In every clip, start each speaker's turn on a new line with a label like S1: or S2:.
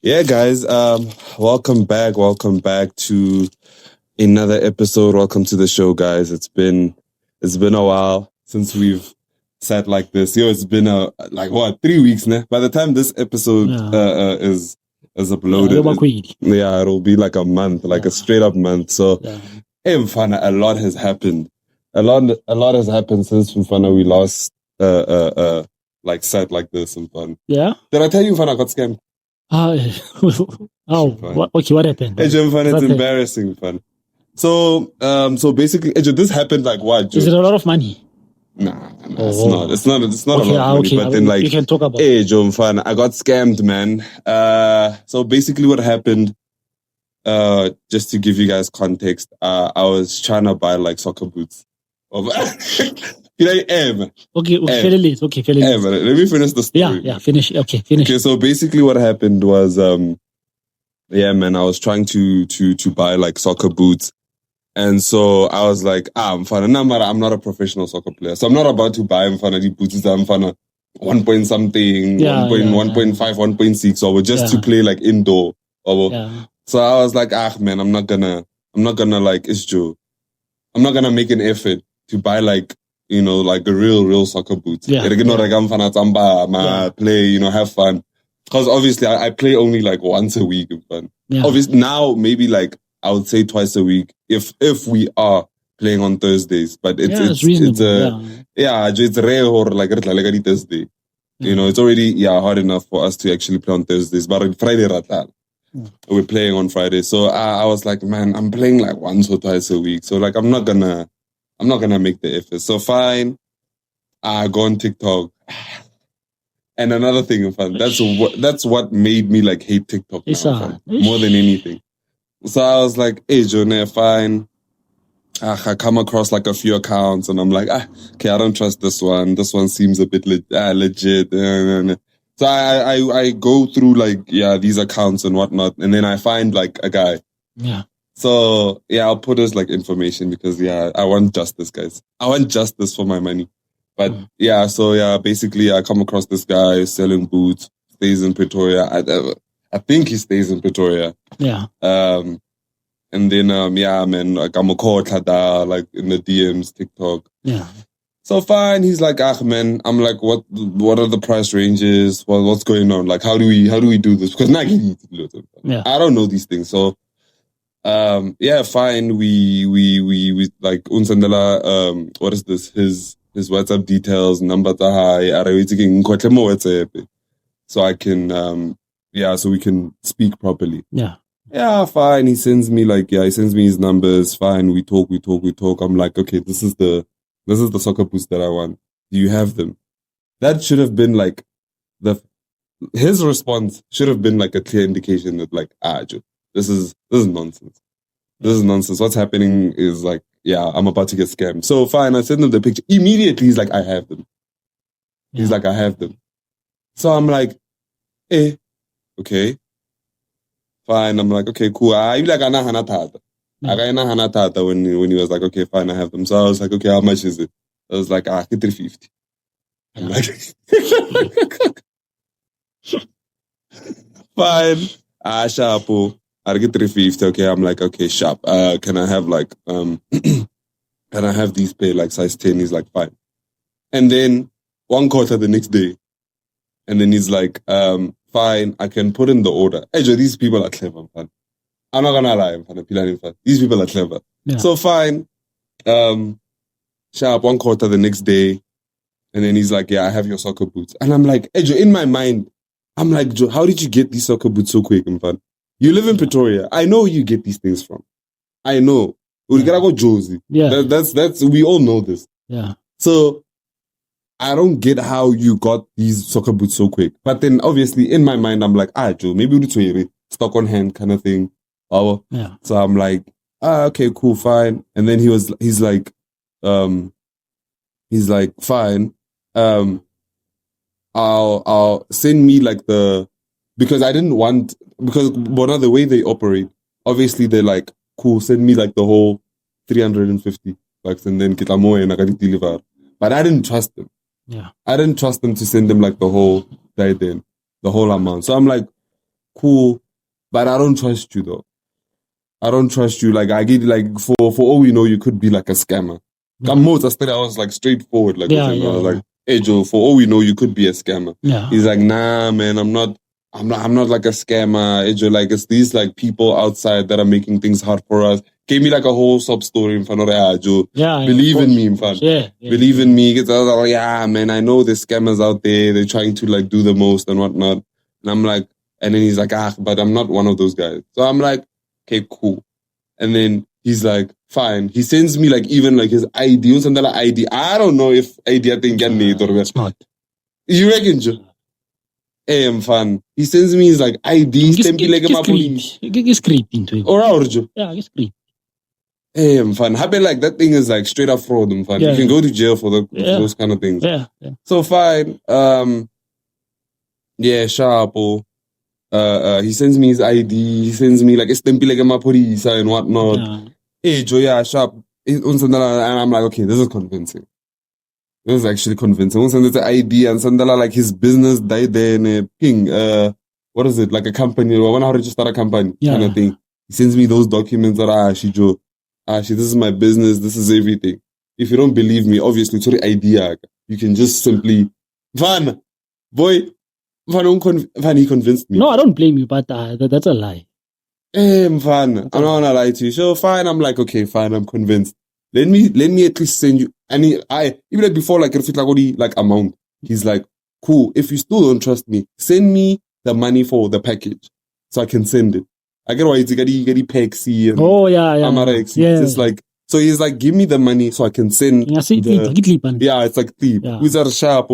S1: Yeah, guys. Welcome back. Welcome back to another episode. Welcome to the show, guys. It's been a while since we've sat like this. Yo, it's been 3 weeks now. By the time this episode is uploaded, it'll be like a month, like a straight up month. So, hey, Mfana, a lot has happened. A lot has happened since Mfana we last sat like this. Mfana.
S2: Yeah.
S1: Did I tell you Mfana got scammed?
S2: What happened?
S1: It's embarrassing, fun. So basically, this happened like what?
S2: Is it a lot of money?
S1: Nah, it's not. It's not okay, a lot of money. But then,
S2: you can talk about.
S1: Hey, Joe, fun. I got scammed, man. So basically, what happened? Just to give you guys context, I was trying to buy like soccer boots.
S2: Okay, fairly late.
S1: Let me finish the story.
S2: Yeah, finish. Okay,
S1: so basically what happened was, I was trying to buy like soccer boots. And so I was like, I'm not a professional soccer player. So I'm not about to buy the boots. I'm 1 point something, 1.5, 1.6, or just to play like indoor. So I was like, man, I'm not gonna like, it's true. I'm not gonna make an effort to buy like, like a real soccer boots. Play, have fun. Because obviously I play only like once a week. Obviously now maybe like I would say twice a week if we are playing on Thursdays. But it's
S2: reasonable.
S1: It's rare or like Thursday. It's already hard enough for us to actually play on Thursdays. But on Friday we're playing on Friday. So I was like, man, I'm playing like once or twice a week. So like I'm not gonna make the effort. So fine, I go on TikTok. And another thing, in fact, that's what made me like hate TikTok now, more than anything. So I was like, hey, Jonah, fine. I come across like a few accounts and I'm like, okay, I don't trust this one. This one seems a bit legit. So I go through like, these accounts and whatnot. And then I find like a guy.
S2: Yeah.
S1: So I'll put his like information because I want justice, guys. I want justice for my money. But basically I come across this guy selling boots, stays in Pretoria. I think he stays in Pretoria.
S2: Yeah.
S1: And then man, like I'm a call like in the DMs, TikTok.
S2: Yeah.
S1: So fine, he's like, man, I'm like, what are the price ranges? What's going on? Like, how do we do this? Because I don't know these things. So fine. We like unsendela what is this? His WhatsApp details, number so I can so we can speak properly. Yeah, fine. He sends me his numbers. Fine, we talk. I'm like, okay, this is the soccer boots that I want. Do you have them? That should have been like his response should have been like a clear indication that like, Joe, this is nonsense. This is nonsense. What's happening is like, I'm about to get scammed. So fine, I send him the picture. Immediately he's like, I have them. He's like, I have them. So I'm like, okay. Fine. I'm like, okay, cool. I like Anahanatata. When he was like, okay, fine, I have them. So I was like, okay, how much is it? I was like, 350. I'm like, fine. Sharpo. I get 350. Okay, I'm like, okay, sharp. Can I have like can I have these pay like size 10? He's like, fine. And then 1 quarter the next day. And then he's like, fine, I can put in the order. Hey, Joe, these people are clever, man. I'm not gonna lie, man. These people are clever. Yeah. So fine. Sharp 1 quarter the next day. And then he's like, I have your soccer boots. And I'm like, hey, Joe, in my mind, I'm like, Joe, how did you get these soccer boots so quick, man? You live in Pretoria. I know who you get these things from. I know. We gotta go Josie. Yeah. That's we all know this.
S2: Yeah.
S1: So I don't get how you got these soccer boots so quick. But then obviously in my mind I'm like, Joe, maybe we'll do stock on hand kind of thing. So I'm like, okay, cool, fine. And then he's like, fine. I'll send me like because I didn't want, because one of the way they operate, obviously they're like, cool, send me like the whole 350 bucks and then get more and I can deliver. But I didn't trust them.
S2: Yeah.
S1: I didn't trust them to send them like the whole amount. So I'm like, cool, but I don't trust you though. I don't trust you. Like I get like for all we know, you could be like a scammer. I was like straightforward. Like I was like, hey Joe, for all we know, you could be a scammer.
S2: Yeah.
S1: He's like, nah, man, I'm not like a scammer. Hey Joe, like it's these like people outside that are making things hard for us. Gave me like a whole sub story in front of Joe.
S2: Yeah.
S1: Believe in me, in front.
S2: Yeah.
S1: Believe in me. I was like, yeah, man, I know there's scammers out there. They're trying to like do the most and whatnot. And I'm like, and then he's like, but I'm not one of those guys. So I'm like, okay, cool. And then he's like, fine. He sends me like even like his ID or something like ID. I don't know if ID I think
S2: smart.
S1: You reckon, Joe? Hey, I'm fun. He sends me his like ID.
S2: Get creep into it.
S1: Or Joe?
S2: Yeah, get creep.
S1: Hey, I'm fun. Happen like that thing is like straight up fraud. I'm fun. You can go to jail for those kind of things.
S2: Yeah.
S1: So fine. Sharp. He sends me his ID. He sends me like a stempel like my police and whatnot.
S2: Yeah.
S1: Hey, Joe, sharp. And I'm like, okay, this is convincing. This is actually convincing. Once it's an ID and Sandala like his business died there in a ping. What is it? Like a company. I want to register a company kind of thing. He sends me those documents that Joe. This is my business. This is everything. If you don't believe me, obviously, to the idea, you can just simply, Van, he convinced me.
S2: No, I don't blame you, but that's a lie.
S1: Van, I'm not gonna lie to you. So fine, I'm like, okay, fine, I'm convinced. Let me at least send you. And even like before, like like amount, he's like, cool. If you still don't trust me, send me the money for the package so I can send it. I get why it's get Pexi and Amarex.
S2: Yeah.
S1: It's like, so he's like, give me the money so I can send.
S2: It's
S1: like thief. Who's that sharp?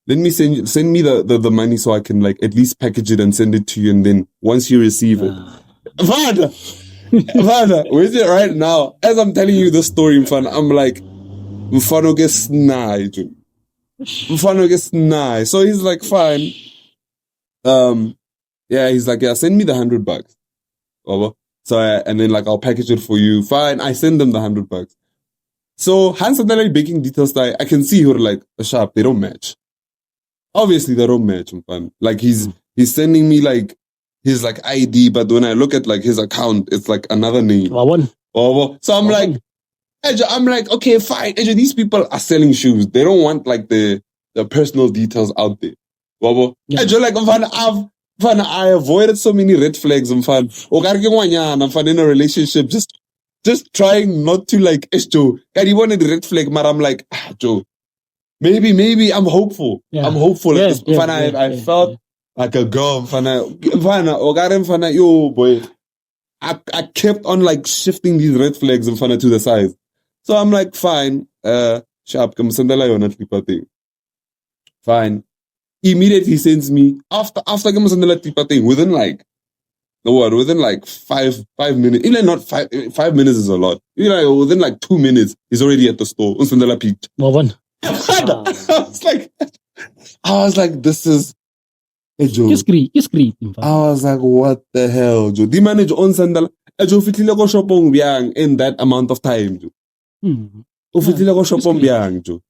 S1: Let me send me the money so I can like at least package it and send it to you. And then once you receive it, Vada, where's it right now? As I'm telling you the story in front, I'm like, Mfano gets snide. So he's like, fine. He's like, send me the $100. Over. So and then like I'll package it for you. Fine, I send them the $100. So Hans and like baking details that I can see who are like a sharp. They don't match. Obviously they don't match. Like he's sending me like his like ID, but when I look at like his account, it's like another name. So I'm like, okay, fine. These people are selling shoes. They don't want like the personal details out there. I avoided so many red flags. I'm in a relationship, just trying not to like Joe. You wanted the red flag, but I'm like, Joe, maybe I'm hopeful. I'm hopeful. I felt like a girl. Yo, boy. I kept on like shifting these red flags in front to the sides. So I'm like, fine. Sharp, fine. Immediately sends me after within like 5 minutes. Even like not 5 minutes is a lot. Even like within like 2 minutes, he's already at the store. I was like, this is a joke. I was like, what the hell, Joe? The manager on Sandala, Joe fitile go shopong biang in that amount of time, Joe. Fitile go shopong biang, Joe.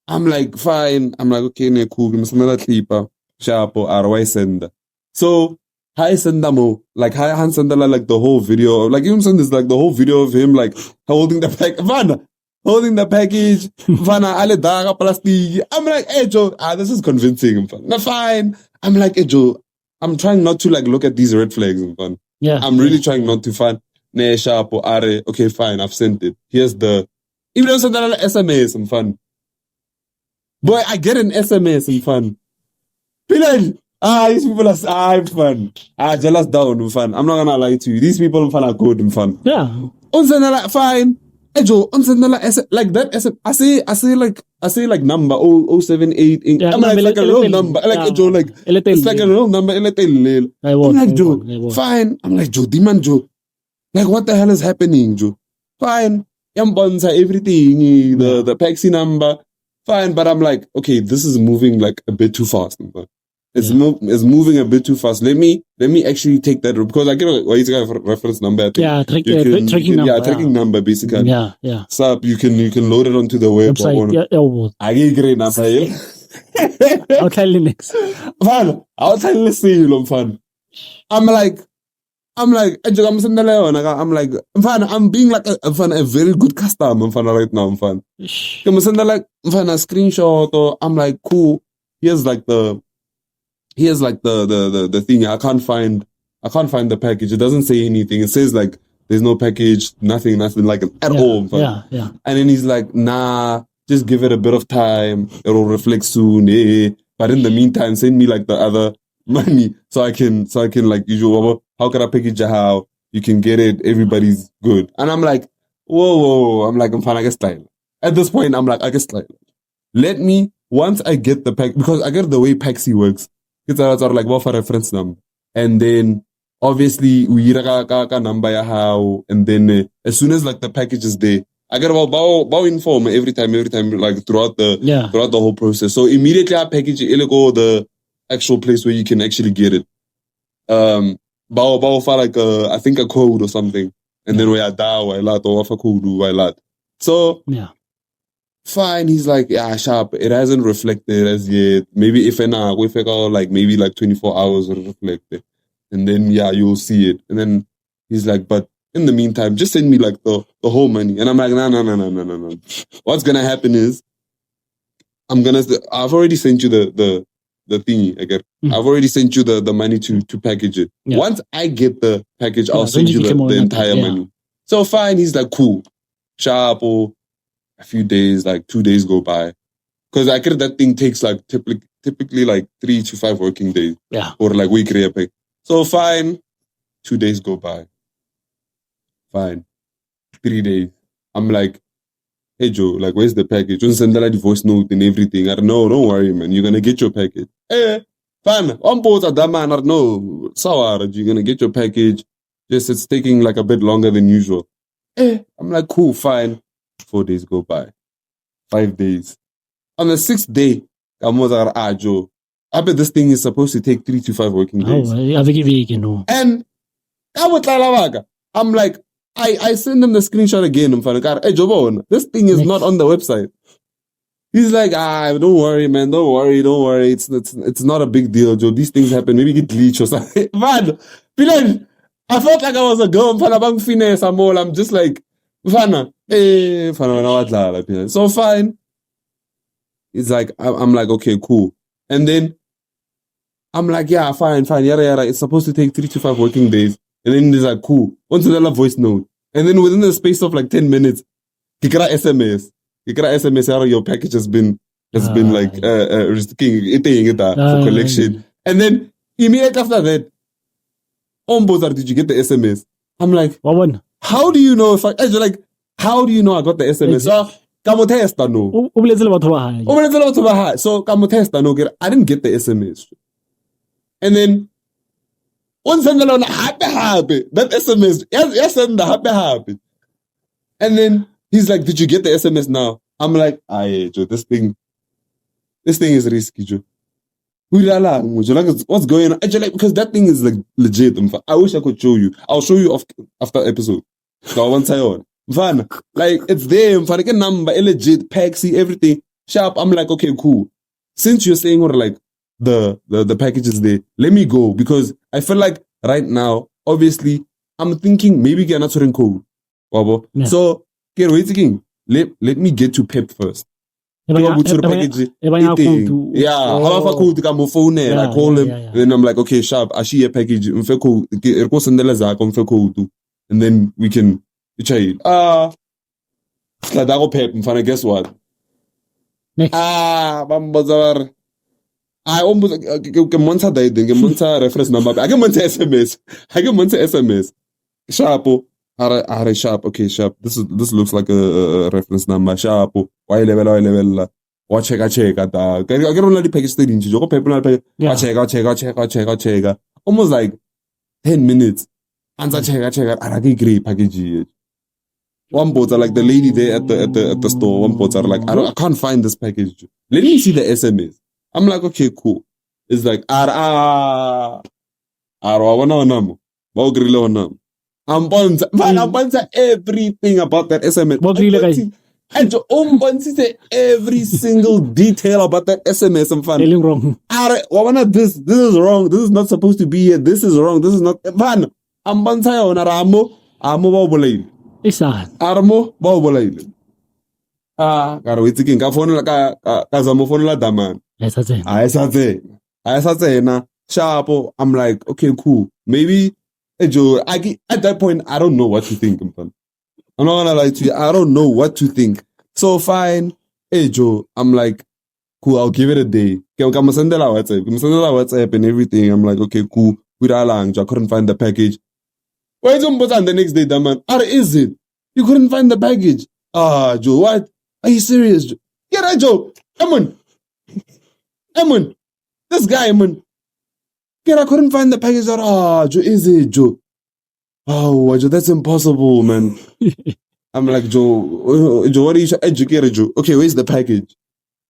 S1: I'm like, fine. I'm like, okay, cool. I'm another clipper, sharp or RY sender. So, hi sender mo, like hi Han Sandala, like the whole video, like you know, this like the whole video of him like holding the package, Vana ale daga plastic. I'm like, hey Joe, this is convincing. Not fine. I'm like, hey Joe, I'm trying not to like look at these red flags. I'm really trying not to find ne sharp or are. Okay, fine. I've sent it. Here's the even though Sandala SMS and fun. Boy, I get an SMS in fun. These people are fun. Jealous down fun. I'm not gonna lie to you. These people in fun are good in fun.
S2: Yeah.
S1: Fine. Joe, like that. I say like number 078. I'm like a real number. Like Joe, like it's like a real number. I'm like Joe, fine. I'm like Joe, demand Joe. Like what the hell is happening, Joe? Fine. Everything. The taxi number. Fine, but I'm like, okay, this is moving like a bit too fast. It's moving a bit too fast. Let me actually take that because I get a reference number.
S2: Tracking number.
S1: Yeah, tracking number basically.
S2: Yeah.
S1: So you can load it onto the website. I get great.
S2: I'll tell you next.
S1: Fun. I'll tell you fun. I'm like, I'm like, I'm being like a very good customer right now. I'm like, a screenshot, or I'm like, cool. Here's like the thing. I can't find the package. It doesn't say anything. It says like there's no package, nothing like at all.
S2: Yeah.
S1: And then he's like, nah, just give it a bit of time. It'll reflect soon. But in the meantime, send me like the other money so I can like usual. How can I package it? How you can get it? Everybody's good. And I'm like, whoa. I'm like, I'm fine. I guess style. At this point, I'm like, I guess style. Let me, once I get the pack, because I get the way Paxi works. It's like what for reference number, and then obviously we number how, and then as soon as like the package is there, I get about inform every time like throughout the whole process. So immediately I package it, go the actual place where you can actually get it. For like I think a code or something, and then we are down or a code so fine. He's like, yeah, sharp. It hasn't reflected as yet. Maybe if we like maybe like 24 hours will reflect it. And then you'll see it. And then he's like, but in the meantime, just send me like the whole money. And I'm like, no. What's gonna happen is I've already sent you the thingy again. I've already sent you the money to package it. Yeah. Once I get the package, I'll send you the entire money. So fine, he's like, cool. Sharp. Or a few days, like 2 days go by. Because I get that thing takes like typically like 3 to 5 working days.
S2: Yeah.
S1: Or like weekly pay. So fine, 2 days go by. Fine. 3 days. I'm like, hey Joe, like where's the package? You send the voice note and everything. I don't know, don't worry, man. You're gonna get your package. Fine. On board at that man, I don't know. So you're gonna get your package. Just it's taking like a bit longer than usual. I'm like, cool, fine. 4 days go by. 5 days. On the 6th day, Joe, I bet this thing is supposed to take 3 to 5 working days. And I'm like, I send him the screenshot again. I'm like, hey, Joe, this thing is not on the website. He's like, don't worry, man. Don't worry. It's not a big deal, Joe. These things happen. Maybe get glitch or something. Man, I felt like I was a girl. I'm just like, so fine. It's like, I'm like, okay, cool. And then I'm like, yeah, fine, yada. It's supposed to take 3 to 5 working days. And then he's like, cool. Onto the voice note. And then within the space of like 10 minutes, he got SMS. Your package has been like, for collection. And then immediately after that, did you get the SMS? I'm like, how do you know how do you know I got the SMS? So, So, I didn't get the SMS. And then, that SMS, happy. And then he's like, did you get the SMS now? I'm like, Joe, this thing is risky, Joe. What's going on? Actually, because that thing is like legit. I wish I could show you. I'll show you after episode. So once I on. Like it's there. Like a number, legit, Paxi, everything. Sharp. I'm like, okay, cool. Since you're saying what like the package is there, let me go because I feel like right now, obviously, I'm thinking maybe get not certain code. Yeah. So get waiting. Let me get to Pep first. I call him, and then I'm like, okay, sharp, I see a package, and then we can try it. Guess what? I almost reference number. I get SMS. Sharp. Sharp. Okay, sharp. This looks like a reference number. Sharp. Why level. Watch check. I get on the package stage. You go paper. I check. Almost like 10 minutes. Answer check. I get great package. One boat are like the lady there at the store. One boat are like, I can't find this package. Let me see the SMS. I'm like, okay, cool. It's like, I'm everything about that SMS. And say every single detail about that SMS. I'm fun.
S2: Wrong.
S1: This is wrong. This is not supposed to be here. This is wrong. This is not fun. I'm bantayo na Ramo ba bolay. Armo ba bolay. Karo itiking ka phone la ka zamo phone la daman. Ayesatse na sharpo. I'm like, okay, cool. Maybe at that point I don't know what to think. I'm not gonna lie to you. I don't know what to think. So fine. Hey Joe, I'm like, cool, I'll give it a day. I'm send WhatsApp and everything. I'm like, okay, cool. I couldn't find the package. Why don't put on the next day, that man? How is it? You couldn't find the package. Joe, what? Are you serious, Joe? Get that, Joe. Come on. This guy, man. I couldn't find the package. Joe, is it, Joe? Oh, Joe, that's impossible, man. I'm like, Joe, what are you educated, Joe? Okay, where's the package?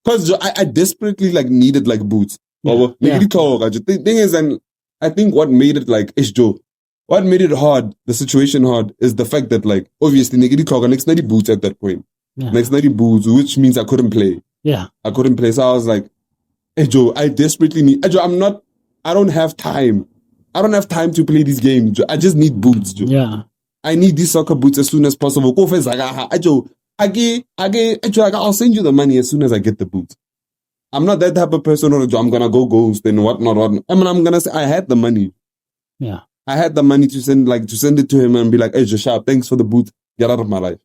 S1: Because Joe, I desperately needed boots. The thing is, and I think what made it Joe, what made it hard, the situation hard, is the fact that obviously next night boots at that point. Yeah. Next night boots, which means I couldn't play.
S2: Yeah.
S1: I couldn't play. So I was like, hey Joe, I desperately need Joe, I don't have time. I don't have time to play these games, Joe. I just need boots, Joe.
S2: Yeah.
S1: I need these soccer boots as soon as possible. Go first, Joe, I'll send you the money as soon as I get the boots. I'm not that type of person, or I'm gonna go ghost and whatnot. I'm gonna say I had the money.
S2: Yeah.
S1: I had the money to send it to him and be like, hey Joe, sharp, thanks for the boots. Get out of my life.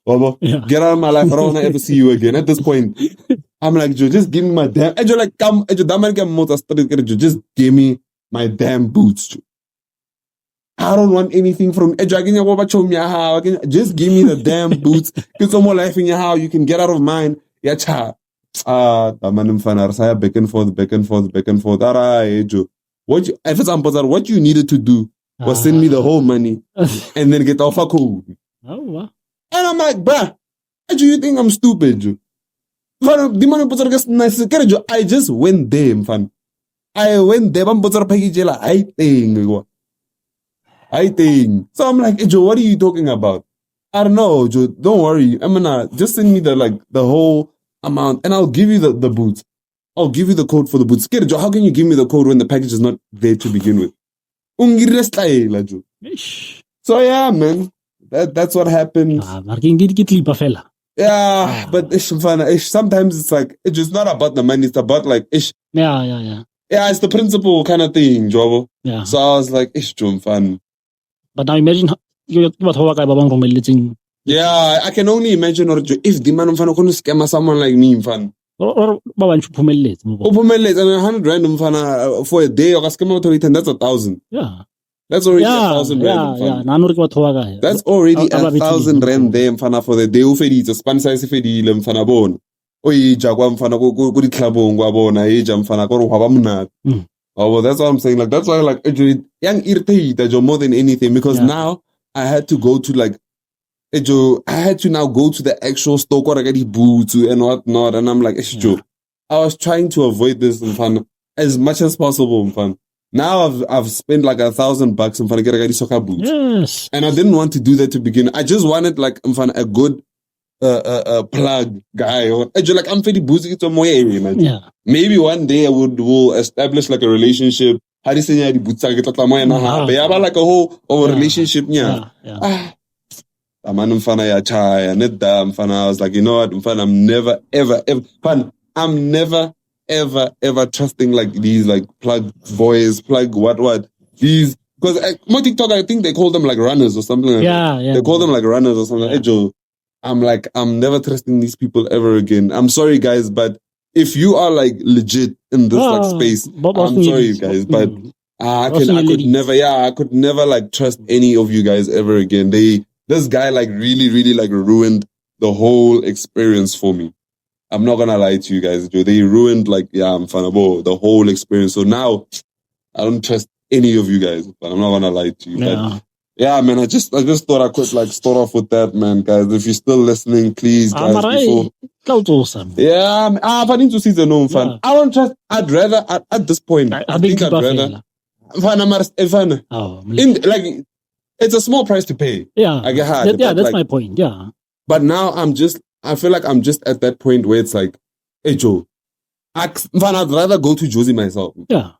S1: Get out of my life. I don't want to ever see you again. At this point, I'm like, Joe, just give me my damn. Joe, come, Joe, just give me my damn boots, Joe. I don't want anything from Joe. Just give me the damn boots. Get some more life in your house. You can get out of mine. Yeah, cha. Back and forth. Alright, Joe. What you needed to do was send me the whole money and then get off a code.
S2: Oh, wow.
S1: And I'm like, bruh, do you think I'm stupid, Joe? I just went there, fam. I went there, I think. So I'm like, hey, Joe, what are you talking about? I don't know, Joe. Don't worry. I'm gonna just send me the whole amount and I'll give you the boots. I'll give you the code for the boots. Joe, how can you give me the code when the package is not there to begin with? So yeah, man. That's what happens. Yeah, but sometimes it's it's just not about the money. It's about
S2: Yeah,
S1: it's the principle kind of thing, Joe.
S2: Yeah.
S1: So I was like, fun.
S2: But now imagine yeah,
S1: I can only imagine if the man gonna scam someone like me, fun.
S2: Or
S1: and 100 rand for a day or scam, that's 1,000.
S2: Yeah.
S1: That's already 1,000 rand.
S2: Yeah.
S1: That's already 1,000 rand there for the day. It's span size mfana bona. Oija kwa mfana go di clubong wa bona eja mfana go hwa ba munat. Oh, that's what I'm saying. That's why young irritate more than anything, because now I had to go to I had to now go to the actual store where I get the boots and whatnot, and I'm like, I was trying to avoid this as much as possible. Now I've spent $1,000 in to get a soccer boots.
S2: Yes.
S1: And I didn't want to do that to begin. I just wanted a good plug guy, or I'm very boozy to my area, man.
S2: Yeah.
S1: Maybe one day I will establish a relationship. How do you say boots? I get a whole relationship. Yeah. I was like, you know what, I'm never ever trusting these plug boys, plug what these, because my TikTok, I think they call them runners or something like that. They call them runners or something. Yeah. I'm never trusting these people ever again. I'm sorry, guys, but if you are legit in this space, I'm sorry, guys, but I could never trust any of you guys ever again. This guy really ruined the whole experience for me. I'm not gonna lie to you guys, Joe. They ruined the whole experience. So now I don't trust any of you guys, but I'm not gonna lie to you.
S2: Yeah.
S1: But yeah, man, I just thought I could start off with that, man, guys. If you're still listening, please, guys,
S2: awesome.
S1: Yeah, I need to see the known fan. I don't trust. I'd rather at this point. I think I'd rather. It's a small price to pay.
S2: Yeah,
S1: I get hard.
S2: that's my point. Yeah,
S1: but now I'm just I feel like I'm just at that point where it's like, hey Joe, I'd rather go to Josie myself.
S2: Yeah.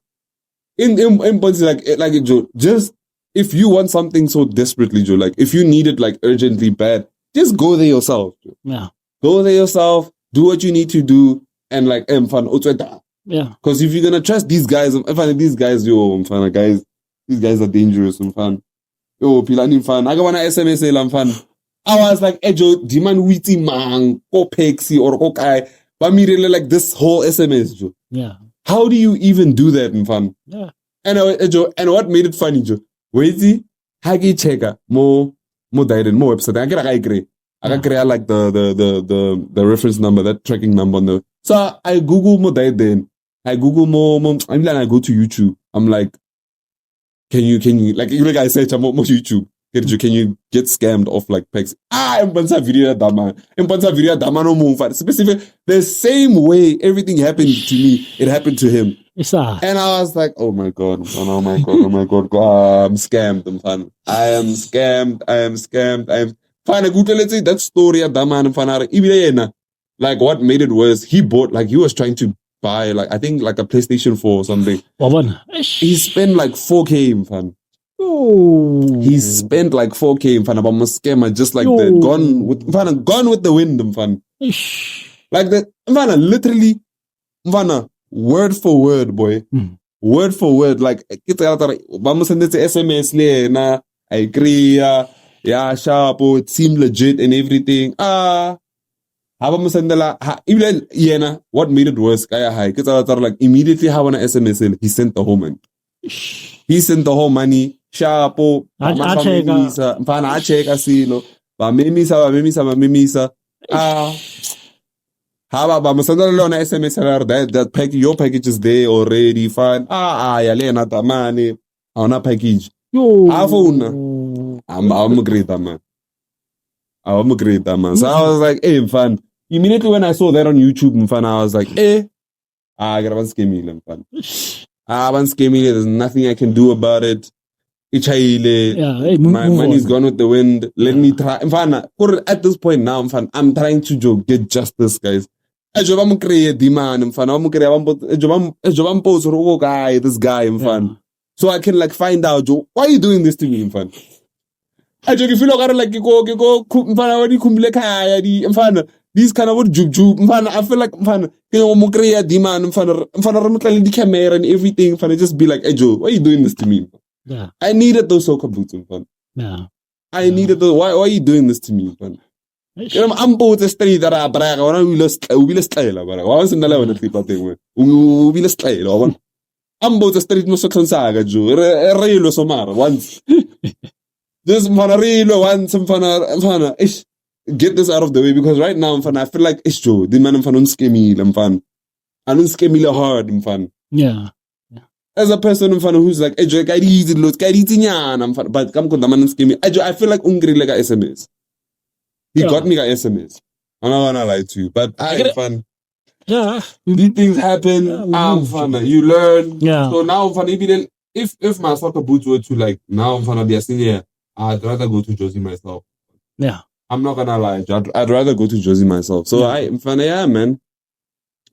S1: In points like Joe, just if you want something so desperately, Joe, like if you need it like urgently bad, just go there yourself. Joe.
S2: Yeah.
S1: Go there yourself, do what you need to do, and like fun.
S2: Yeah.
S1: Because if you're gonna trust these guys, these guys, these guys are dangerous, fun. Yo, pilani fan. I got one SMS fan. I was like, Ejo, demand witty man, ko pexi or ko kai. But me really like this whole SMS, Joe.
S2: Yeah.
S1: How do you even do that, fun?
S2: Yeah.
S1: And what made it funny, Joe? Waity, hagi cheka, mo died in more website. I agree. I create like the reference number, that tracking number on the. So I Google mo died then. I Google mo. I mean, I go to YouTube. I'm like, can you like I said, I'm on YouTube. Can you get scammed off like pegs? Impansa video dama no move. Specific the same way everything happened to me, it happened to him. And I was like, oh my god, I'm scammed. I am scammed. Fine, good. Let's say that story at Daman. Like what made it worse? He was trying to buy I think a PlayStation 4 or something. He spent like 4K, fan.
S2: Oh.
S1: He spent like 4K, fan, about a scammer just like that. Gone with the wind, fan. Like that, fan, literally, fan, word for word, boy. Word for word. Like, vamos send it to SMS, na, I agree, yeah, sharp, it seemed legit and everything. What made it worse? Like immediately how an SMS he sent the whole money. He sent the whole money. Shapo, Pana check asilo. Memisa. How about Masandala SMS that package, your package is there already, fine. Yalena the money on a package. I'm a great man. So I was like, hey, fan. Immediately when I saw that on YouTube, fan, I was like, I got one scammy, fan. One scammy, there's nothing I can do about it. My money's gone with the wind. Let me try. At this point now, I'm trying to get justice, guys. This guy, so I can find out, why are you doing this to me, fan? I just feel like these kind of jub. I feel like the camera and everything. Just be like, hey Joe, why are you doing this to me?
S2: Yeah.
S1: I needed those soca boots,
S2: Yeah.
S1: I needed those. Why are you doing this to me, I'm both the street that I brag. I want to style. I was in the level of the thing. We will style. I'm both the street Musa Saga, Joe. Real Somar once. Just real once and get this out of the way because right now I feel like it's true. The man scammy I don't scammy hard
S2: Yeah.
S1: As a person who's like, but come the man scammy. I feel like like a SMS. He got me a SMS. I'm not gonna lie to you, but fun.
S2: Yeah.
S1: These things happen. Fun. You learn.
S2: Yeah.
S1: So now if my soccer boots were to now I'm be a senior, I'd rather go to Josie myself.
S2: Yeah.
S1: I'm not gonna lie. I'd rather go to Josie myself. So man.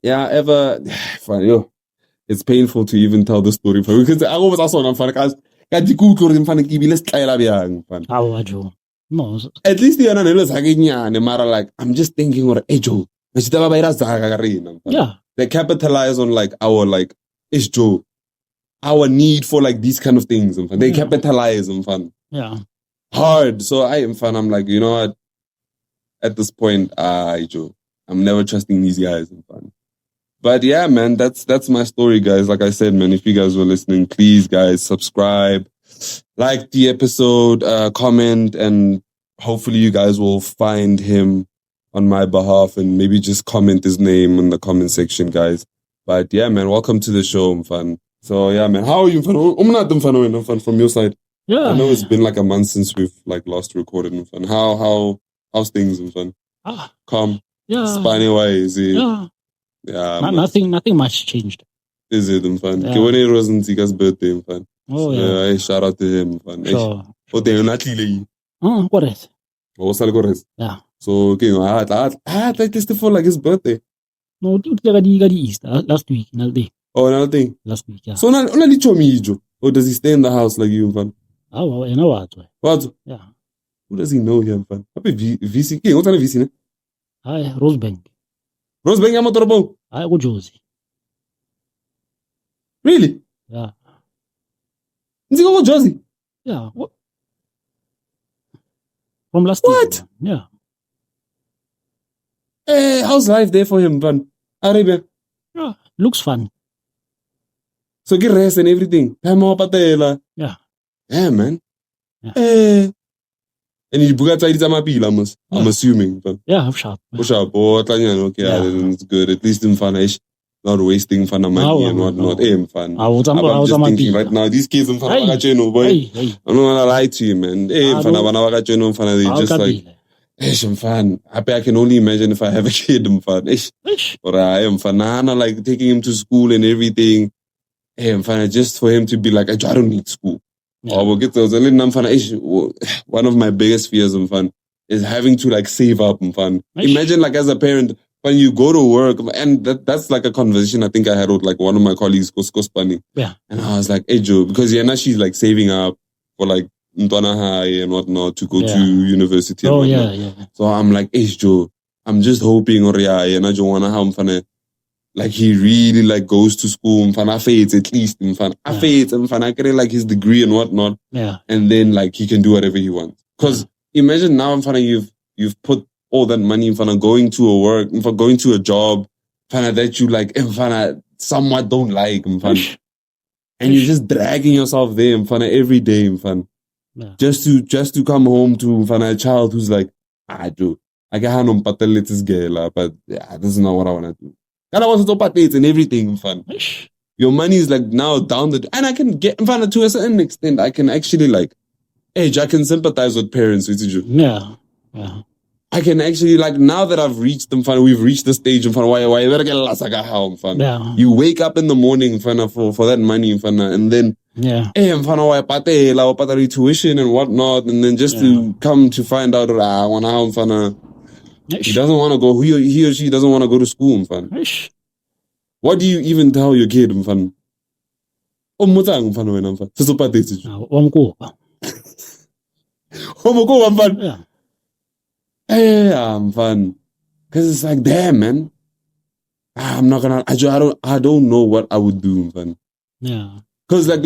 S1: Yeah, fun, it's painful to even tell the story because I was also on fun.
S2: No.
S1: At least the other I'm just thinking what Joe.
S2: Yeah.
S1: They capitalize on our Joe. Our need for these kind of things. They capitalize on fun.
S2: Yeah.
S1: Hard. So I'm like, you know what? At this point, Joe, I'm never trusting these guys. But yeah, man, that's my story, guys. Like I said, man, if you guys were listening, please, guys, subscribe, like the episode, comment, and hopefully you guys will find him on my behalf and maybe just comment his name in the comment section, guys. But yeah, man, welcome to the show, fun. So yeah, man, how are you? Fun from your side.
S2: Yeah.
S1: I know it's been a month since we've last recorded. Fun. How's things, fun? Calm.
S2: Yeah.
S1: Spiny wise.
S2: Yeah.
S1: Yeah.
S2: Nothing much changed.
S1: Is it, fun? Yeah. When it was Nzika's birthday, fun.
S2: Oh yeah.
S1: Shout out to him, fun.
S2: Sure.
S1: Oh, they're not really.
S2: Correct.
S1: Oh, correct.
S2: Yeah.
S1: So, okay, I had like this for like his birthday.
S2: No, the Easter last week, another day.
S1: Oh, another thing.
S2: Last week, yeah.
S1: So, only chomijo. Or does he stay in the house like you, man?
S2: Oh, well, you know what?
S1: What?
S2: Yeah.
S1: Who does he know here, man? Happy VC. Okay, what's on VC, ne?
S2: Hi, Rosebank.
S1: Rosebank, I'm not.
S2: I go Josie.
S1: Really?
S2: Yeah.
S1: Nzi go Josie?
S2: Yeah. What? From last
S1: what?
S2: Year. Yeah.
S1: Hey, how's life there for him, man? Arabia?
S2: Yeah. Looks fun.
S1: So get rest and everything.
S2: Yeah.
S1: Yeah, man.
S2: Yeah.
S1: And you buga tsai mapila, I'm assuming. But
S2: yeah, I'm sharp.
S1: Yeah. Sharp. Oh, okay, yeah. It's good. At least in fun, not wasting fun of money and whatnot. Fun. I'm just thinking right now, these kids in fun of boy. I'm not gonna lie to you, man. Fun of they just like I'm fun. I can only imagine if I have a kid in fun. Or I am fun. Like taking him to school and everything. I'm fun. Just for him to be like, I don't need school. Yeah. One of my biggest fears in fun is having to like save up in fun. Imagine like as a parent, when you go to work, and that's like a conversation I think I had with like one of my colleagues,
S2: yeah.
S1: And I was like, hey Joe, because now she's like saving up for like Ntwana High and whatnot to go to university and whatnot.
S2: Yeah.
S1: So I'm like, hey Joe, I'm just hoping or and I don't wanna have like he really like goes to school and at least and I get like his degree and whatnot.
S2: Yeah.
S1: And then like he can do whatever he wants. Because imagine now you've put all that money in front of going to a work, in front of going to a job, that you like in front of somewhat don't like in front. And you're just dragging yourself there in front of every day in front.
S2: Yeah.
S1: Just to come home to a child who's like, I can't let this girl, but yeah, this is not what I wanna do. And I was to parties and everything, fun. Your money is like now down and I can get in front of to a certain extent. I can actually like, I can sympathize with parents with you.
S2: Yeah.
S1: I can actually like now that I've reached we've reached the stage in front of why better get fun.
S2: Yeah.
S1: You wake up in the morning for that money and then in front of why pay tuition and whatnot, and then just to come to find out I wanna he doesn't want to go. He or she doesn't want to go to school, fun. What do you even tell your kid, fun? Fun. I'm fun. Because it's like, damn, man. I'm not gonna. I don't know what I would do, fun.
S2: Yeah.
S1: Because like,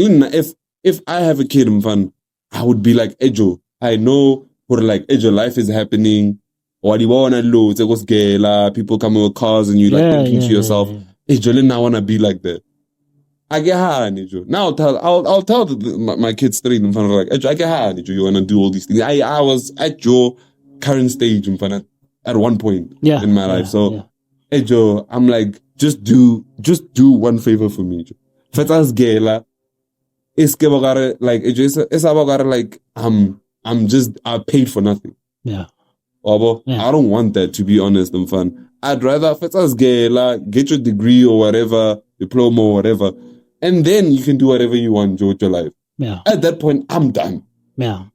S1: if I have a kid, fun, I would be like, Ejo. I know for like Ejo, life is happening. What do you want to do? People coming with cars and you like thinking to yourself, hey, Jolene, I want to be like that. I get high, Nijo. Now I'll tell my kids straight in front of like, I get high, Nijo. You want to do all these things. I was at your current stage in front of, at one point in my life. So, hey, Joe, I'm like, just do one favor for me, Joe. Fetas gela, like, I paid for nothing.
S2: Yeah.
S1: I don't want that, to be honest and fun. I'd rather if it's get your degree or whatever, diploma or whatever, and then you can do whatever you want with your life.
S2: Yeah.
S1: At that point, I'm done.
S2: Yeah.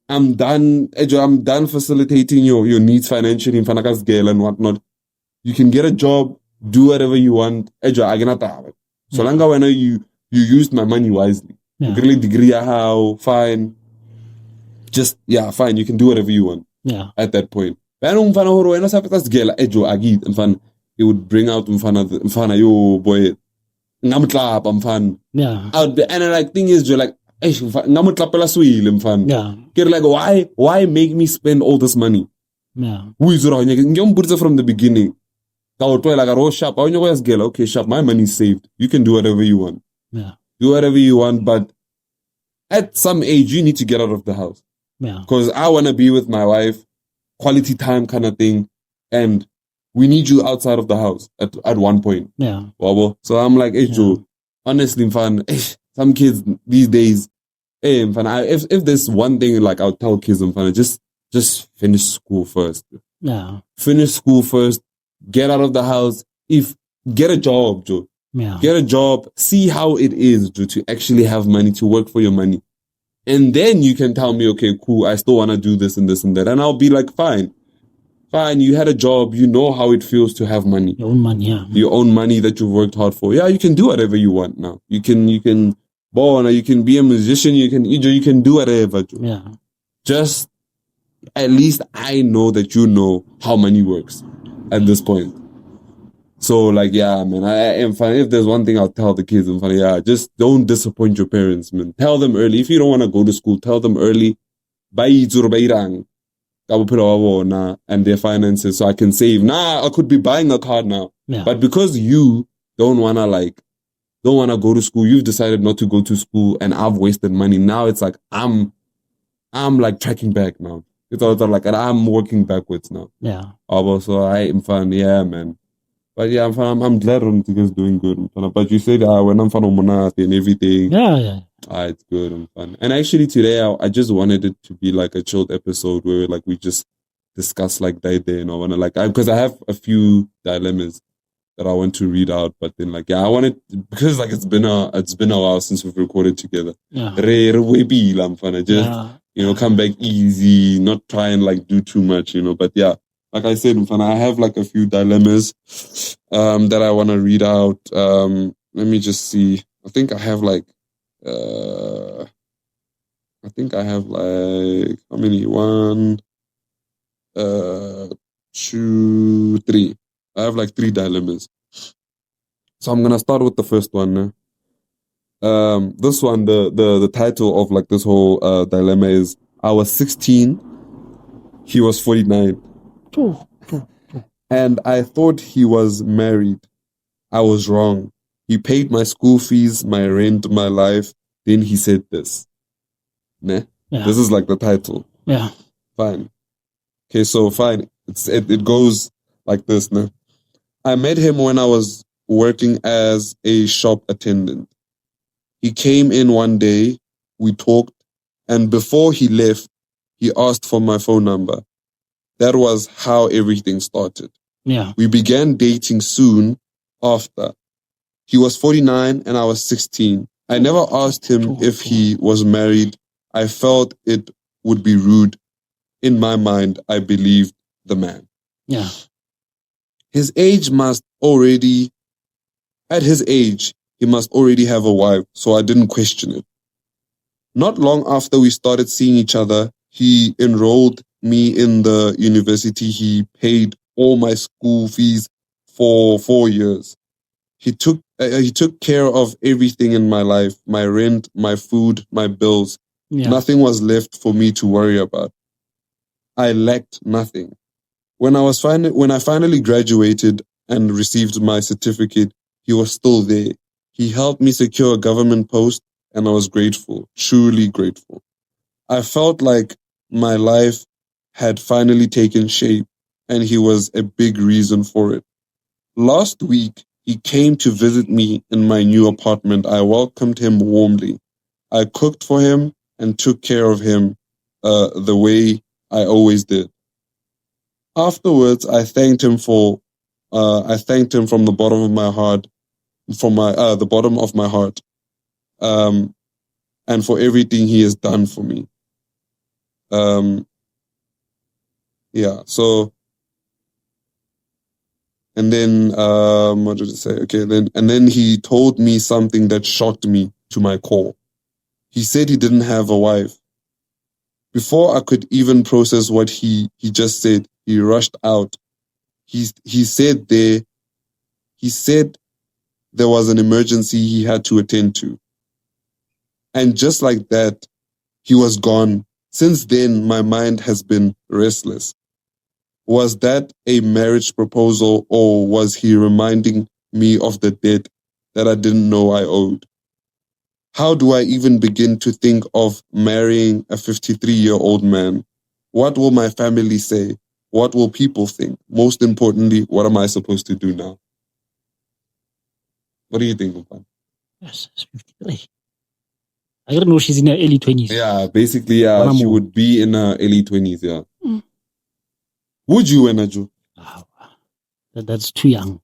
S1: I'm done. I'm done facilitating your needs financially in Fanakas Gale and whatnot. You can get a job, do whatever you want. So long when you used my money wisely.
S2: Yeah.
S1: Degree how fine. Just fine. You can do whatever you want.
S2: Yeah.
S1: At that point. It would bring out yo boy.
S2: Yeah.
S1: And like thing is like why make me spend all this money?
S2: Yeah.
S1: From the beginning. Okay, shop, my money's saved. You can do whatever you want.
S2: Yeah.
S1: Do whatever you want, but at some age you need to get out of the house.
S2: Yeah.
S1: Because I want to be with my wife, quality time kind of thing, and we need you outside of the house at one point.
S2: Yeah.
S1: So I'm like, hey, Joe, honestly, fun. Some kids these days, if there's one thing like I'll tell kids, just finish school first.
S2: Yeah.
S1: Finish school first. Get out of the house. Get a job, Joe.
S2: Yeah.
S1: Get a job. See how it is, Joe, to actually have money, to work for your money. And then you can tell me, okay, cool, I still want to do this and this and that. And I'll be like, fine. Fine, you had a job. You know how it feels to have money.
S2: Your own money, yeah.
S1: Your own money that you've worked hard for. Yeah, you can do whatever you want now. You can born, or you can be a musician. You can do whatever.
S2: Yeah.
S1: Just at least I know that you know how money works at this point. So like, yeah, man, I am fine. If there's one thing I'll tell the kids, I'm fine. Yeah, just don't disappoint your parents, man. Tell them early. If you don't want to go to school, tell them early. And their finances, so I can save. I could be buying a car now.
S2: Yeah.
S1: But because you don't wanna go to school, you've decided not to go to school, and I've wasted money. Now it's like I'm like tracking back now. It's also like, and I'm working backwards now.
S2: Yeah.
S1: So I am fine, yeah, man. But yeah, I'm fine. I'm glad Rontiga's doing good. But you said when I'm fine on Monat and everything.
S2: Yeah.
S1: It's good. I'm fun. And actually today I just wanted it to be like a chilled episode where like we just discuss like day, you know, because I have a few dilemmas that I want to read out, but then like, yeah, I wanted, because like it's been a while since we've recorded together.
S2: Yeah.
S1: I'm fun. You know, come back easy, not try and like do too much, you know, but yeah. Like I said, I have like a few dilemmas that I want to read out. Let me just see. I think I have like how many? 1, 2, 3. I have like 3 dilemmas. So I'm gonna start with the first one. This one, the title of like this whole dilemma is: I was 16, he was 49. And I thought he was married. I was wrong. He paid my school fees, my rent, my life. Then he said this. Nah? Yeah. This is like the title.
S2: Yeah.
S1: Fine. Okay, so fine. It goes like this. Nah? I met him when I was working as a shop attendant. He came in one day, we talked, and before he left, he asked for my phone number. That was how everything started.
S2: Yeah.
S1: We began dating soon after. He was 49 and I was 16. I never asked him if he was married. I felt it would be rude. In my mind, I believed the man.
S2: Yeah.
S1: At his age, he must already have a wife, so I didn't question it. Not long after we started seeing each other, he enrolled me in the university. He paid all my school fees for 4 years. He took care of everything in my life, my rent, my food, my bills. Yeah. Nothing was left for me to worry about. I lacked nothing. When I finally graduated and received my certificate, he was still there. He helped me secure a government post, and I was grateful, truly grateful. I felt like my life had finally taken shape, and he was a big reason for it. Last week, he came to visit me in my new apartment. I welcomed him warmly. I cooked for him and took care of him the way I always did. Afterwards, I thanked him from the bottom of my heart, the bottom of my heart, and for everything he has done for me. So, and then, what did it say? Okay, then he told me something that shocked me to my core. He said he didn't have a wife. Before I could even process what he just said, he rushed out. He said there was an emergency he had to attend to. And just like that, he was gone. Since then, my mind has been restless. Was that a marriage proposal, or was he reminding me of the debt that I didn't know I owed? How do I even begin to think of marrying a 53-year-old man? What will my family say? What will people think? Most importantly, what am I supposed to do now? What do you think, Upan?
S2: Yes, 53. I don't know, she's in her early 20s.
S1: Yeah, basically, yeah, she would be in her early 20s, yeah. Mm. Would you, Enaju?
S2: Oh, that's too young.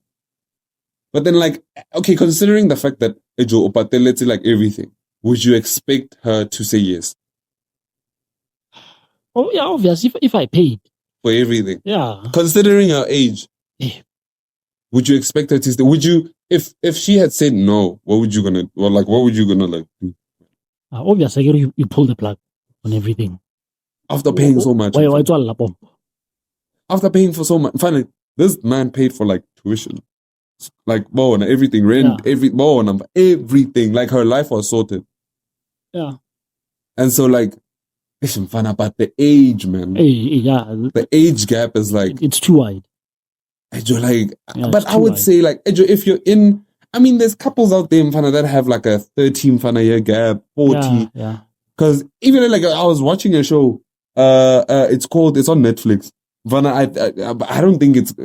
S1: But then, like, okay, considering the fact that Ejo Opate, let's say, like, everything, would you expect her to say yes?
S2: Oh, yeah, obviously, if I paid.
S1: for everything.
S2: Yeah.
S1: Considering her age, would you expect her to stay? Would you, if she had said no, what would you gonna do?
S2: Obviously, you pull the plug on everything.
S1: After paying so much.
S2: Why
S1: After paying for so much. Finally, this man paid for like tuition. Like, everything, rent, everything. Like, her life was sorted.
S2: Yeah.
S1: And so, like, it's fun about the age, man.
S2: Yeah.
S1: The age gap is like...
S2: It's too wide.
S1: But I would say, like, if you're in... I mean, there's couples out there, mfana, that have like a 13-year gap, 40.
S2: Yeah.
S1: Because even, like, I was watching a show. It's on Netflix. Mfana, I don't think it's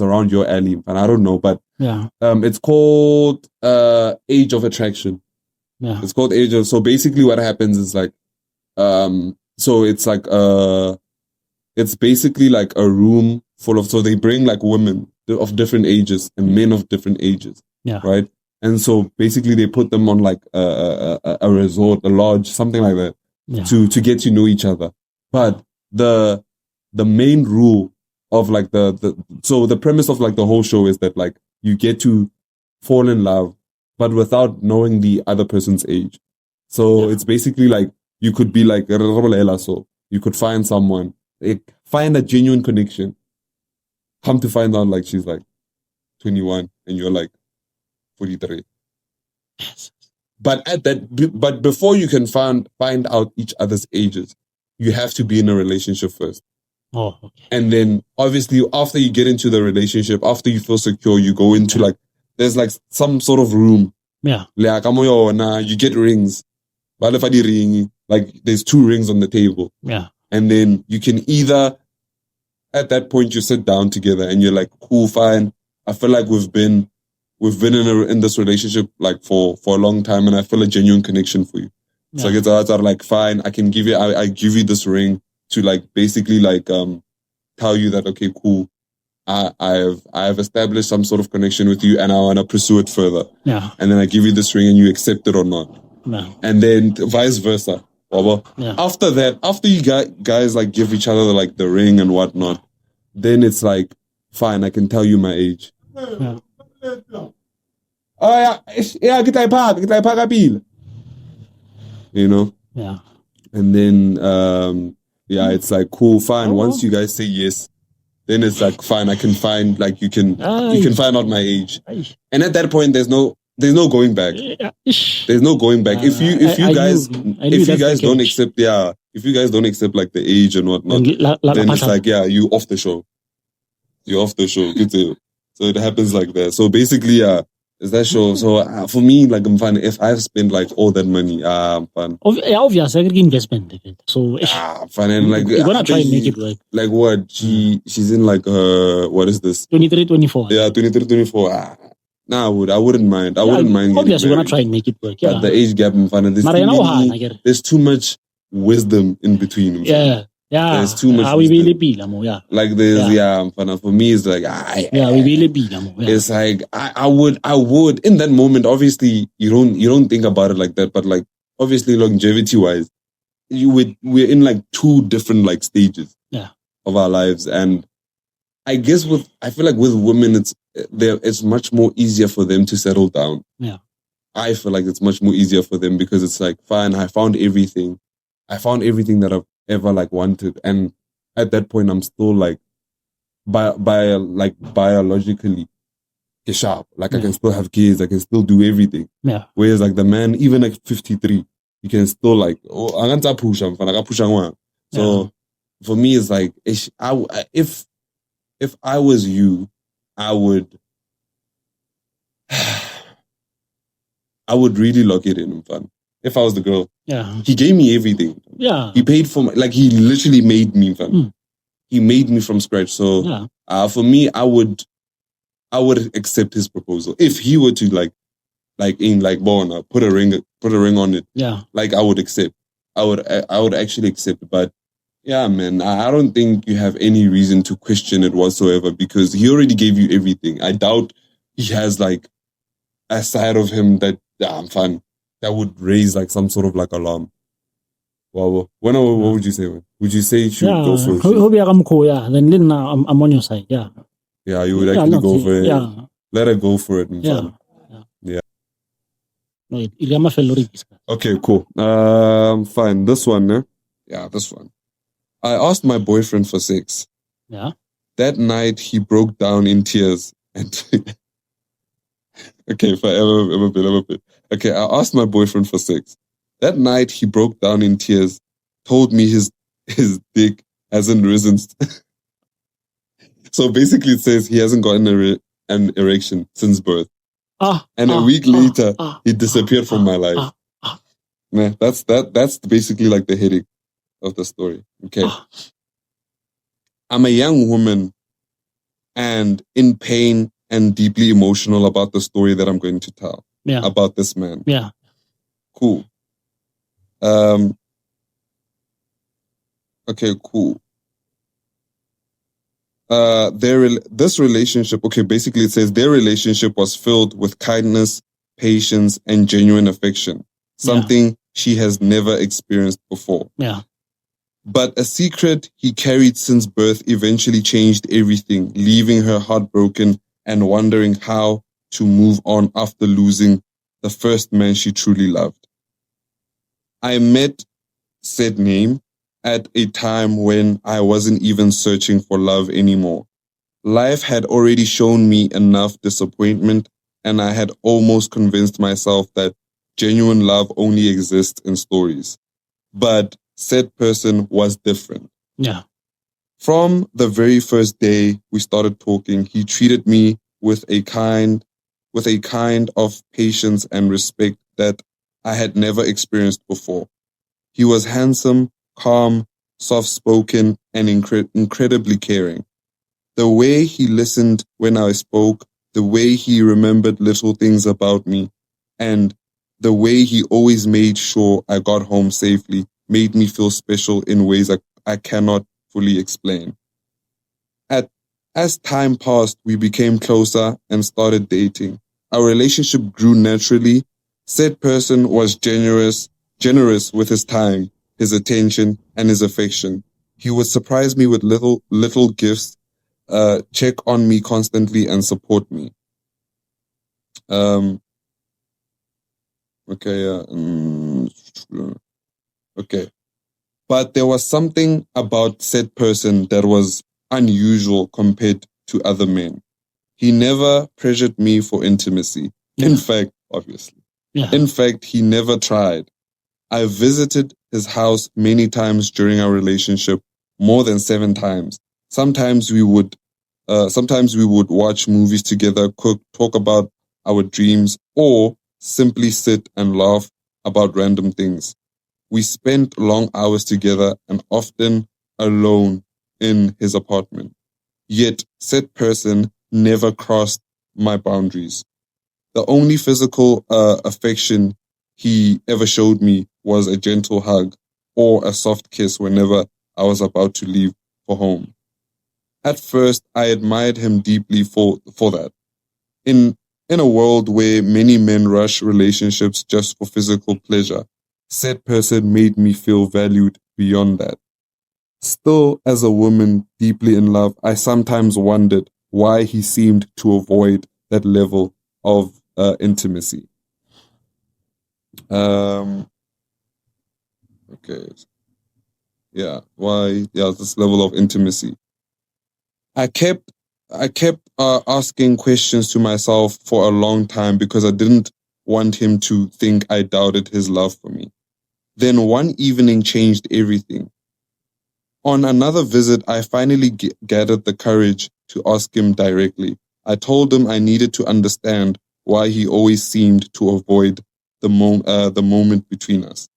S1: around your alley, and I don't know, but it's called Age of Attraction.
S2: Yeah.
S1: It's called Age of. So basically, what happens is like, so it's like it's basically like a room full of. So they bring like women of different ages and men of different ages.
S2: Yeah.
S1: Right. And so basically, they put them on like a resort, a lodge, something like that, to get to know each other. But the main rule of like so the premise of like the whole show is that like you get to fall in love, but without knowing the other person's age. So it's basically like you could be like, so you could find someone, find a genuine connection. Come to find out like she's like 21 and you're like 43. But before you can find out each other's ages, you have to be in a relationship first.
S2: Oh, okay.
S1: And then obviously after you get into the relationship, after you feel secure, you go into like, there's like some sort of room.
S2: Yeah.
S1: You get rings. Like there's 2 rings on the table.
S2: Yeah.
S1: And then you can either, at that point you sit down together and you're like, cool, fine. I feel like we've been in this relationship like for a long time and I feel a genuine connection for you. So it's like, fine, I give you this ring to like basically like tell you that, okay, cool, I have established some sort of connection with you and I want to pursue it further.
S2: Yeah.
S1: And then I give you this ring and you accept it or not.
S2: No.
S1: And then vice versa.
S2: Yeah.
S1: After that, after you guys like give each other like the ring and whatnot, then it's like, fine, I can tell you my age.
S2: Yeah.
S1: Oh yeah, get a bill. You know?
S2: Yeah.
S1: And then it's like, cool, fine. Once you guys say yes, then it's like, fine, I can find like you can find out my age. And at that point there's no going back. There's no going back. If you guys don't accept like the age and whatnot, then it's like, you off the show. You're off the show. So it happens like that. So basically, is that show? So for me, like, I'm fine. If I've spent like all that money, I'm fine.
S2: Obviously, I get investment. So
S1: fine. And like,
S2: you're gonna try and make it work.
S1: Like what? She's in like what is this?
S2: 23, 24.
S1: Yeah, 23, 24. Nah, I wouldn't mind. I wouldn't mind.
S2: Obviously, you're gonna try and make it work.
S1: But the age gap, I'm fine. There's too much wisdom in between.
S2: Yeah.
S1: There's too much.
S2: Like there's
S1: for me it's like it's like I would in that moment. Obviously, you don't think about it like that, but like obviously longevity wise, we're in like 2 different like stages of our lives, and I guess I feel like with women it's much more easier for them to settle down.
S2: Yeah,
S1: I feel like it's much more easier for them because it's like, fine, I found everything that I've ever like wanted, and at that point I'm still like biologically sharp, like I can still have kids, I can still do everything, whereas like the man, even like 53, he can still like, I can't push him, so for me it's like, if I was you, I would really lock it in fun. If I was the girl, he gave me everything.
S2: Yeah,
S1: he paid for he literally made me, fam. He made me from scratch. So, for me, I would accept his proposal if he were to put a ring on it.
S2: Yeah,
S1: like I would accept. I would actually accept. But yeah, man, I don't think you have any reason to question it whatsoever because he already gave you everything. I doubt he has like a side of him that I'm fine. That would raise like some sort of like alarm. Wow. What would you say? Would you say you should go for it?
S2: Then I'm on your side. Yeah.
S1: Yeah, you would actually go for it. Yeah. Let her go for it. Yeah. Okay, cool. Fine. This one, eh? Yeah, this one. I asked my boyfriend for sex.
S2: Yeah.
S1: That night, he broke down in tears. And okay, forever, a bit. Okay, I asked my boyfriend for sex. That night, he broke down in tears, told me his dick hasn't risen. So basically, it says he hasn't gotten an erection since birth. And a week later, he disappeared from my life. Man, that's basically like the headache of the story. Okay. I'm a young woman and in pain and deeply emotional about the story that I'm going to tell about this man.
S2: Yeah.
S1: Cool. Okay, cool. This relationship, okay, basically it says their relationship was filled with kindness, patience, and genuine affection. Something she has never experienced before.
S2: Yeah.
S1: But a secret he carried since birth eventually changed everything, leaving her heartbroken and wondering how to move on after losing the first man she truly loved. I met said name at a time when I wasn't even searching for love anymore. Life had already shown me enough disappointment, and I had almost convinced myself that genuine love only exists in stories. But said person was different.
S2: Yeah.
S1: From the very first day we started talking, he treated me with a kind of patience and respect that I had never experienced before. He was handsome, calm, soft-spoken, and incredibly caring. The way he listened when I spoke, the way he remembered little things about me, and the way he always made sure I got home safely made me feel special in ways I cannot fully explain. As time passed, we became closer and started dating. Our relationship grew naturally. Said person was generous with his time, his attention, and his affection. He would surprise me with little gifts, check on me constantly, and support me. Okay. But there was something about said person that was unusual compared to other men. He never pressured me for intimacy.
S2: Yeah.
S1: In fact, obviously.
S2: Yeah.
S1: In fact, he never tried. I visited his house many times during our relationship, more than 7 times. Sometimes we would watch movies together, cook, talk about our dreams, or simply sit and laugh about random things. We spent long hours together and often alone in his apartment. Yet, said person never crossed my boundaries. The only physical affection he ever showed me was a gentle hug or a soft kiss whenever I was about to leave for home. At first, I admired him deeply for that. In a world where many men rush relationships just for physical pleasure, said person made me feel valued beyond that. Still, as a woman deeply in love, I sometimes wondered why he seemed to avoid that level of intimacy. Okay. Yeah. Why? Yeah, this level of intimacy. I kept asking questions to myself for a long time because I didn't want him to think I doubted his love for me. Then one evening changed everything. On another visit, I finally gathered the courage to ask him directly. I told him I needed to understand why he always seemed to avoid the moment between us.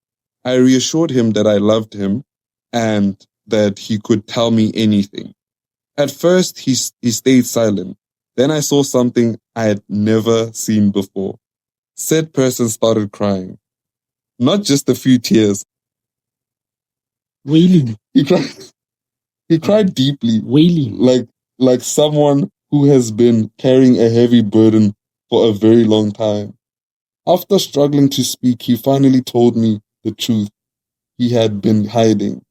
S1: I reassured him that I loved him and that he could tell me anything. At first, he stayed silent. Then I saw something I had never seen before. Said person started crying. Not just a few tears.
S2: Wailing.
S1: He cried deeply.
S2: Wailing.
S1: Like someone who has been carrying a heavy burden for a very long time. After struggling to speak, he finally told me the truth. he had been hiding.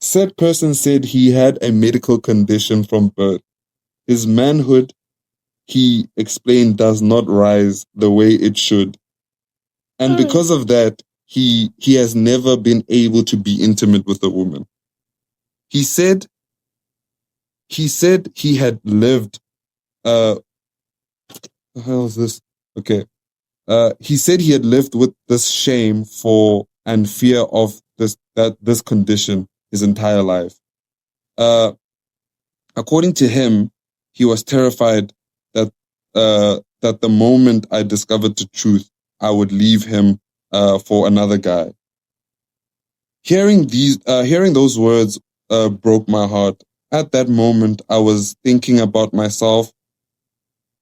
S1: Said person said he had a medical condition from birth. His manhood, he explained, does not rise the way it should. And because of that, he has never been able to be intimate with a woman. He said he had lived, what the hell is this? Okay. He said he had lived with this shame and fear of this condition his entire life. According to him, he was terrified that the moment I discovered the truth, I would leave him for another guy. Hearing those words broke my heart. At that moment, I was thinking about myself.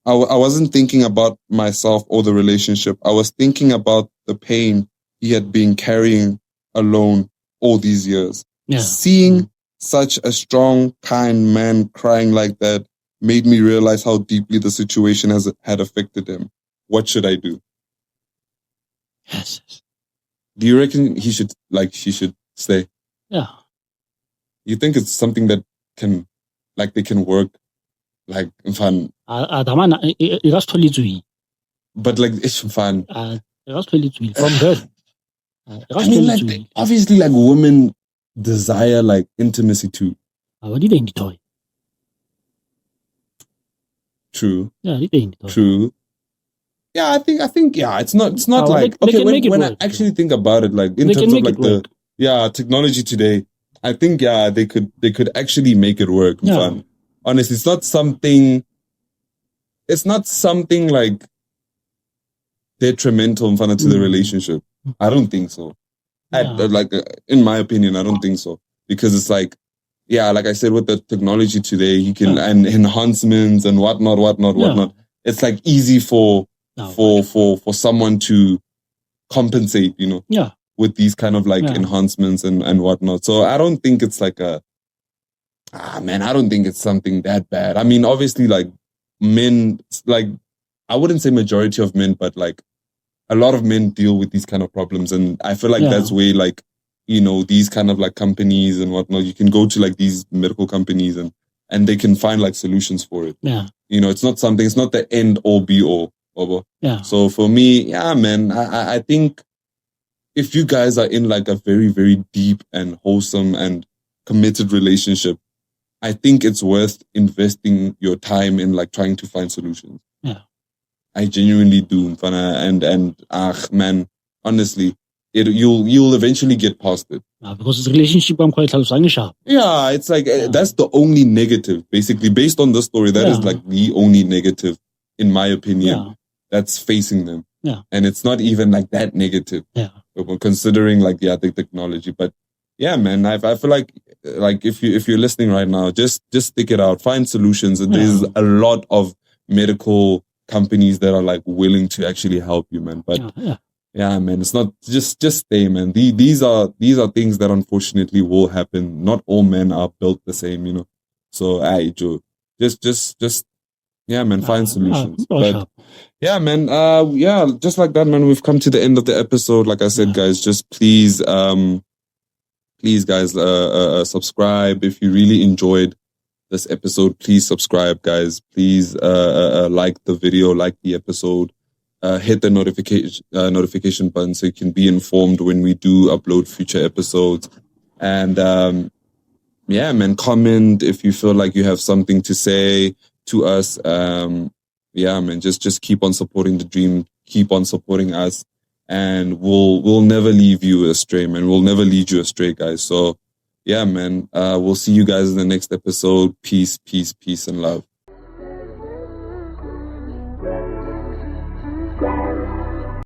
S1: I wasn't thinking about myself or the relationship. I was thinking about the pain he had been carrying alone all these years. Yeah. Seeing such a strong, kind man crying like that made me realize how deeply the situation had affected him. What should I do?
S2: Yes.
S1: Do you reckon she should stay?
S2: Yeah.
S1: You think it's something that they can work, like fun?
S2: But like
S1: it's fun.
S2: From birth.
S1: I mean, obviously, like women desire like intimacy too. True.
S2: Yeah,
S1: true. Yeah, I think yeah, it's not like okay when I actually think about it, like in terms of like the technology today, I think they could actually make it work. Yeah. Honestly, it's not something like detrimental to the relationship. I don't think so. Yeah. In my opinion, I don't think so, because it's like, yeah, like I said, with the technology today, he can and enhancements and whatnot. It's like easy for someone to compensate, with these kind of like enhancements and whatnot. So I don't think it's like I don't think it's something that bad. I mean, obviously, like men, like I wouldn't say majority of men, but like a lot of men deal with these kind of problems, and I feel like that's where like these kind of like companies and whatnot, you can go to like these medical companies and they can find like solutions for it.
S2: Yeah,
S1: it's not the end all be all.
S2: Yeah.
S1: So for me, yeah, man, I think if you guys are in like a very, very deep and wholesome and committed relationship, I think it's worth investing your time in like trying to find solutions.
S2: Yeah.
S1: I genuinely do, and man, honestly, you'll eventually get past it.
S2: Because it's relationship I'm quite sharp.
S1: Yeah, it's like that's the only negative, basically, based on the story. That is like the only negative, in my opinion, that's facing them.
S2: Yeah,
S1: and it's not even like that negative.
S2: Yeah,
S1: considering like the technology, but yeah, man, I feel like if you're listening right now, just stick it out, find solutions, and there's a lot of medical companies that are like willing to actually help you, man. But yeah, man, it's not just stay, man. These are things that unfortunately will happen. Not all men are built the same, So Joe, just yeah, man, find solutions. But yeah, man, just like that, man, we've come to the end of the episode. Like I said, guys, just please guys, subscribe if you really enjoyed this episode. Please subscribe, guys. Please like the video, like the episode, hit the notification button so you can be informed when we do upload future episodes. And yeah, man, comment if you feel like you have something to say to us. Yeah, man, just keep on supporting the dream, keep on supporting us, and we'll never leave you astray, man. We'll never lead you astray, guys. So yeah, man, we'll see you guys in the next episode. Peace, and love.